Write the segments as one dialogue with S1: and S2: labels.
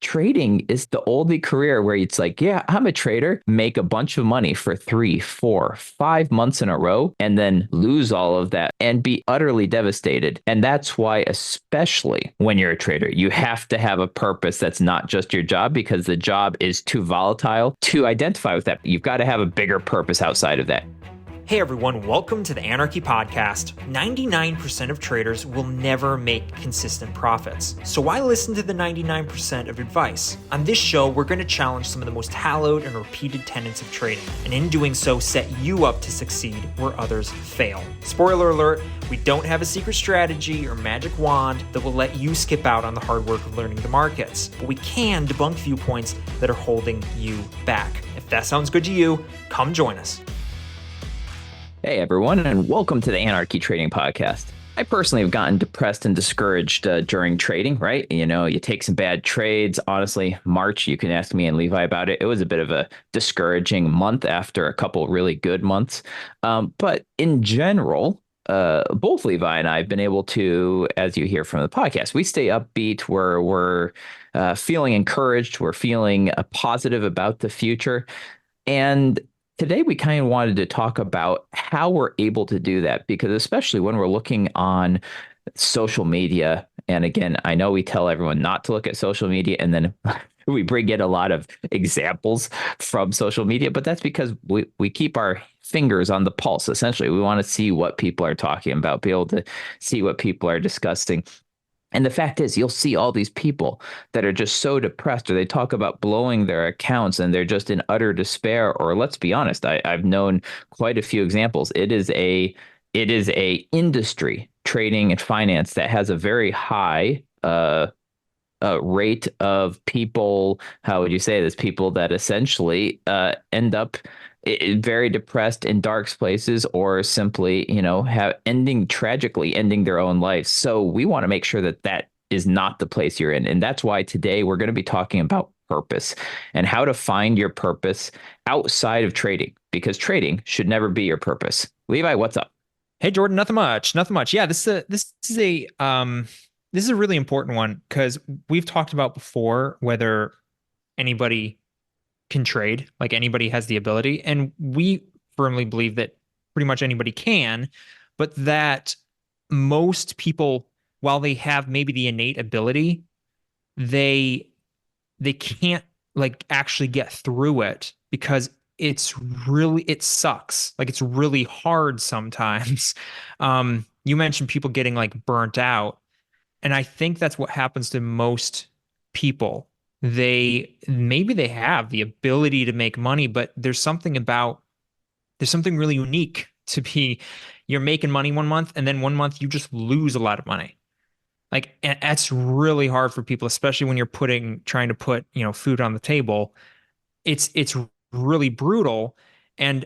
S1: trading is the oldie career where it's like, yeah, I'm a trader, make a bunch of money for 3, 4, 5 months in a row, and then lose all of that and be utterly devastated. And that's why, especially when you're a trader, you have to have a purpose that's not just your job, because the job is too volatile to identify with that. You've got to have a bigger purpose outside of that.
S2: Hey everyone, welcome to the Anarchy Podcast. 99% of traders will never make consistent profits. So why listen to the 99% of advice? On this show, we're going to challenge some of the most hallowed and repeated tenets of trading, and in doing so, set you up to succeed where others fail. Spoiler alert, we don't have a secret strategy or magic wand that will let you skip out on the hard work of learning the markets, but we can debunk viewpoints that are holding you back. If that sounds good to you, come join us.
S1: Hey, everyone, and welcome to the Anarchy Trading Podcast. I personally have gotten depressed and discouraged during trading, right? You know, you take some bad trades. Honestly, March, you can ask me and Levi about it. It was a bit of a discouraging month after a couple really good months. But in general, both Levi and I have been able to, as you hear from the podcast, we stay upbeat. We're feeling encouraged. We're feeling positive about the future. And today, we kind of wanted to talk about how we're able to do that, because especially when we're looking on social media, and again, I know we tell everyone not to look at social media, and then we bring in a lot of examples from social media, but that's because we keep our fingers on the pulse. Essentially, we want to see what people are talking about, be able to see what people are discussing. And the fact is, you'll see all these people that are just so depressed, or they talk about blowing their accounts and they're just in utter despair. Or let's be honest, I've known quite a few examples. It is a industry, trading and finance, that has a very high rate of people. How would you say this? People that essentially end up very depressed in dark places, or simply, have tragically ending their own lives. So we want to make sure that that is not the place you're in. And that's why today we're going to be talking about purpose and how to find your purpose outside of trading, because trading should never be your purpose. Levi, what's up?
S2: Hey Jordan, nothing much, nothing much. Yeah, this is a really important one because we've talked about before whether anybody can trade, like anybody has the ability, and we firmly believe that pretty much anybody can, but that most people, while they have maybe the innate ability, they can't like actually get through it because it sucks. Like it's really hard sometimes. You mentioned people getting like burnt out, and I think that's what happens to most people. They have the ability to make money, but there's something really unique to be, you're making money one month and then one month you just lose a lot of money. Like, and that's really hard for people, especially when you're trying to put, food on the table. It's really brutal. And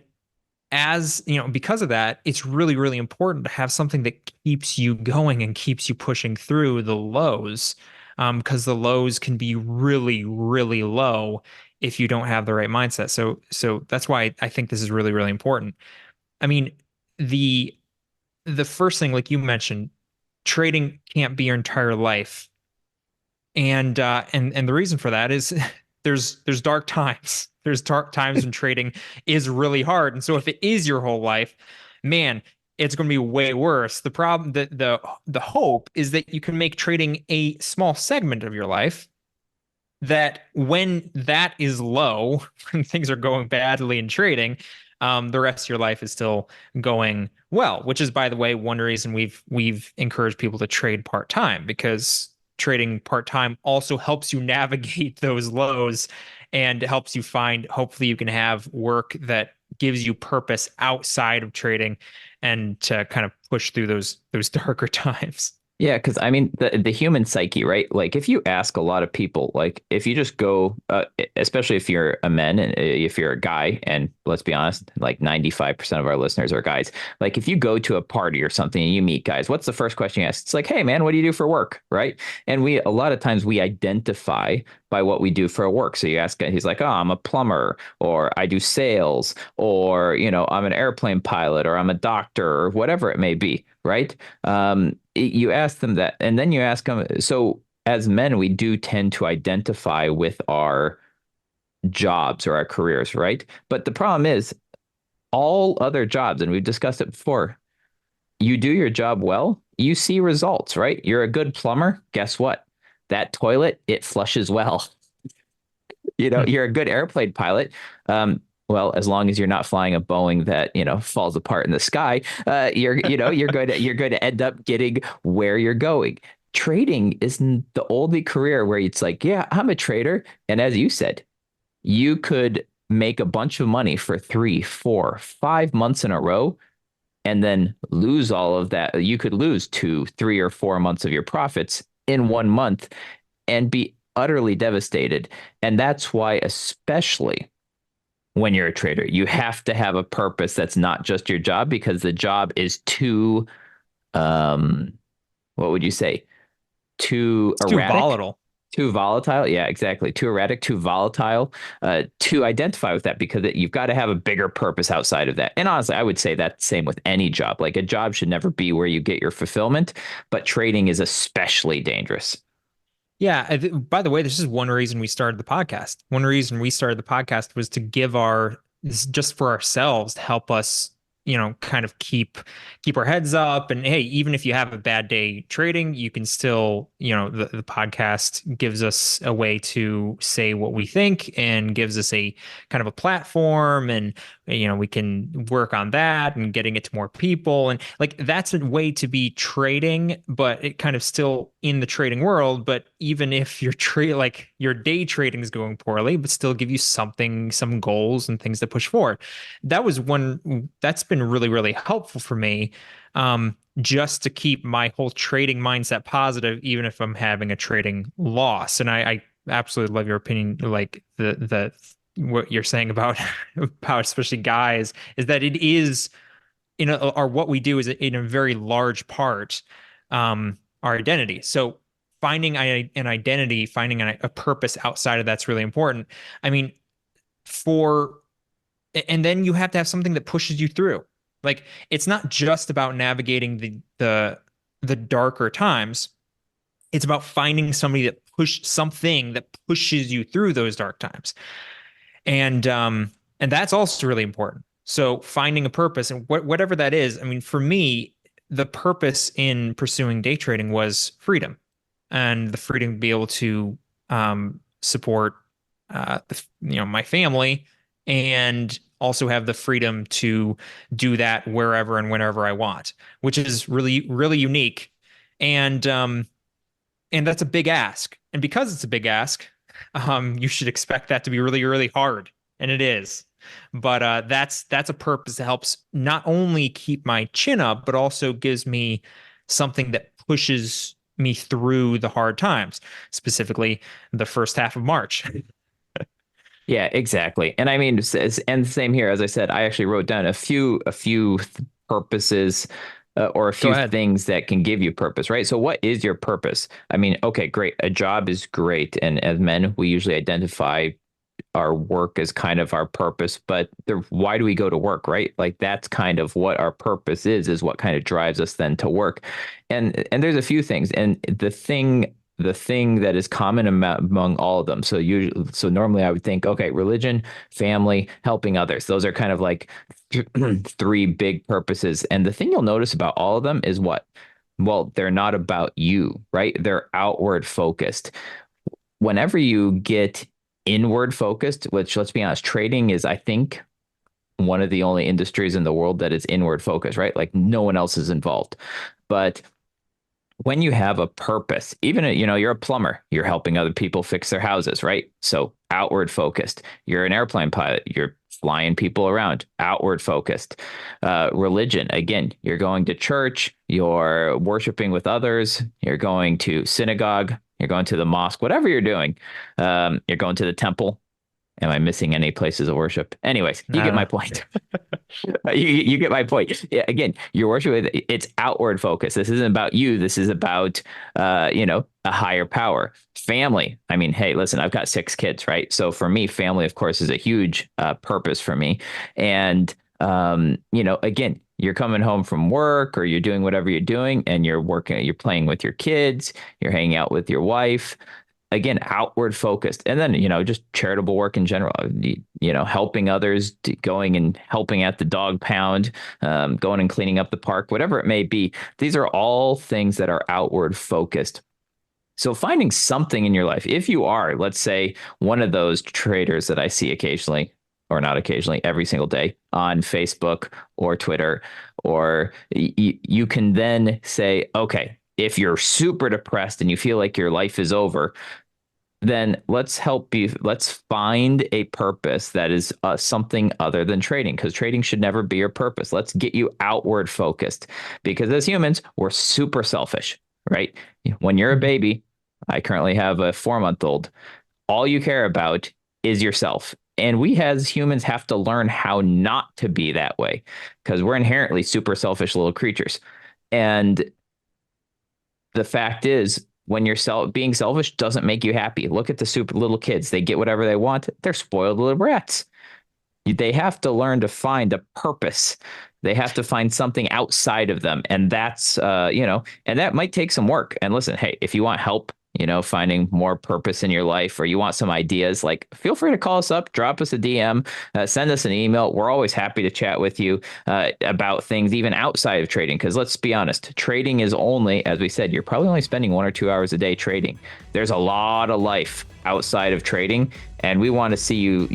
S2: because of that, it's really, really important to have something that keeps you going and keeps you pushing through the lows. Because the lows can be really, really low if you don't have the right mindset. So that's why I think this is really, really important. I mean, the the first thing, like you mentioned, trading can't be your entire life. And the reason for that is there's dark times. There's dark times when trading is really hard. And so if it is your whole life, man, it's going to be way worse. The problem, the hope is that you can make trading a small segment of your life, that when that is low, when things are going badly in trading, the rest of your life is still going well, which is, by the way, one reason we've encouraged people to trade part-time, because trading part-time also helps you navigate those lows and helps you find, hopefully you can have work that gives you purpose outside of trading and to kind of push through those darker times.
S1: Yeah, because I mean, the human psyche, right? Like, if you ask a lot of people, like, if you just go, especially if you're a man and if you're a guy, and let's be honest, like 95% of our listeners are guys. Like, if you go to a party or something and you meet guys, what's the first question you ask? It's like, hey, man, what do you do for work? Right. And a lot of times we identify by what we do for work. So you ask, he's like, oh, I'm a plumber, or I do sales, or, I'm an airplane pilot, or I'm a doctor, or whatever it may be. Right. You ask them that, and then you ask them, so as men, we do tend to identify with our jobs or our careers, right? But the problem is all other jobs, and we've discussed it before, you do your job well, you see results, right? You're a good plumber. Guess what? That toilet, it flushes well.
S2: Hmm.
S1: You're a good airplane pilot. Well, as long as you're not flying a Boeing that, falls apart in the sky, you're going to end up getting where you're going. Trading is the only career where it's like, yeah, I'm a trader. And as you said, you could make a bunch of money for 3, 4, 5 months in a row and then lose all of that. You could lose 2, 3, or 4 months of your profits in 1 month and be utterly devastated. And that's why, especially when you're a trader, you have to have a purpose that's not just your job because the job is too, um, what would you say? Too
S2: It's too
S1: erratic,
S2: volatile.
S1: too volatile. Yeah, exactly. Too erratic, too volatile to identify with that because you've got to have a bigger purpose outside of that. And honestly, I would say that's same with any job. Like a job should never be where you get your fulfillment, but trading is especially dangerous.
S2: Yeah. By the way, this is one reason we started the podcast. One reason we started the podcast was to give just for ourselves to help us, kind of keep our heads up. And hey, even if you have a bad day trading, you can still, the podcast gives us a way to say what we think and gives us a kind of a platform. And we can work on that and getting it to more people. And like that's a way to be trading, but it kind of still in the trading world. But even if your trade, like your day trading is going poorly, but still give you something, some goals and things to push forward. That's been really, really helpful for me. Just to keep my whole trading mindset positive, even if I'm having a trading loss. And I absolutely love your opinion, like the what you're saying about about especially guys, is that it is or what we do is in a very large part our identity. So finding an identity, finding a purpose outside of that's really important. I mean, for and then you have to have something that pushes you through. Like it's not just about navigating the darker times. It's about finding something that pushes you through those dark times. And that's also really important. So finding a purpose and whatever that is. I mean, for me, the purpose in pursuing day trading was freedom and the freedom to be able to support my family and also have the freedom to do that wherever and whenever I want, which is really, really unique. And that's a big ask. And because it's a big ask, you should expect that to be really, really hard, and it is. But that's a purpose that helps not only keep my chin up, but also gives me something that pushes me through the hard times, specifically the first half of March.
S1: Yeah, exactly. And I mean, and same here. As I said, I actually wrote down a few purposes or a
S2: Go
S1: few
S2: ahead.
S1: things that can give you purpose, right? So, what is your purpose? I mean, okay, great. A job is great, and as men, we usually identify our work as kind of our purpose. But why do we go to work, right? Like that's kind of what our purpose is what kind of drives us then to work. And there's a few things, and the thing that is common among all of them. So normally I would think, okay, religion, family, helping others. Those are kind of like three big purposes. And the thing you'll notice about all of them is what? Well, they're not about you, right? They're outward focused. Whenever you get inward focused, which let's be honest, trading is, I think, one of the only industries in the world that is inward focused, right? Like no one else is involved. But when you have a purpose, even you're a plumber, you're helping other people fix their houses, right? So outward focused. You're an airplane pilot, you're flying people around, outward focused. Religion, again, you're going to church, you're worshiping with others, you're going to synagogue, you're going to the mosque, whatever you're doing. You're going to the temple. Am I missing any places of worship? Anyways, you get my
S2: No.
S1: point. You get my point. Yeah, again, your worship, it's outward focus. This isn't about you. This is about, a higher power. Family. I mean, hey, listen, I've got 6 kids, right? So for me, family, of course, is a huge purpose for me. And, again, you're coming home from work or you're doing whatever you're doing and you're playing with your kids, you're hanging out with your wife. Again, outward focused. And then, just charitable work in general, helping others, going and helping at the dog pound, going and cleaning up the park, whatever it may be. These are all things that are outward focused. So finding something in your life, if you are, let's say, one of those traders that I see occasionally, or not occasionally, every single day on Facebook or Twitter, or you can then say, okay, if you're super depressed and you feel like your life is over, then let's help you. Let's find a purpose that is something other than trading, because trading should never be your purpose. Let's get you outward focused, because as humans, we're super selfish, right? When you're a baby, I currently have a 4-month-old. All you care about is yourself. And we as humans have to learn how not to be that way, because we're inherently super selfish little creatures. And the fact is, when you're being selfish doesn't make you happy. Look at the super little kids. They get whatever they want. They're spoiled little brats. They have to learn to find a purpose. They have to find something outside of them. And that's, and that might take some work. And listen, hey, if you want help, finding more purpose in your life, or you want some ideas, like, feel free to call us up, drop us a DM, send us an email. We're always happy to chat with you about things even outside of trading. Because let's be honest, trading is only, as we said, you're probably only spending 1 or 2 hours a day trading. There's a lot of life outside of trading, and we want to see you,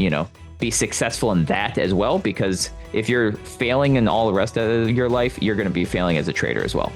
S1: be successful in that as well. Because if you're failing in all the rest of your life, you're going to be failing as a trader as well.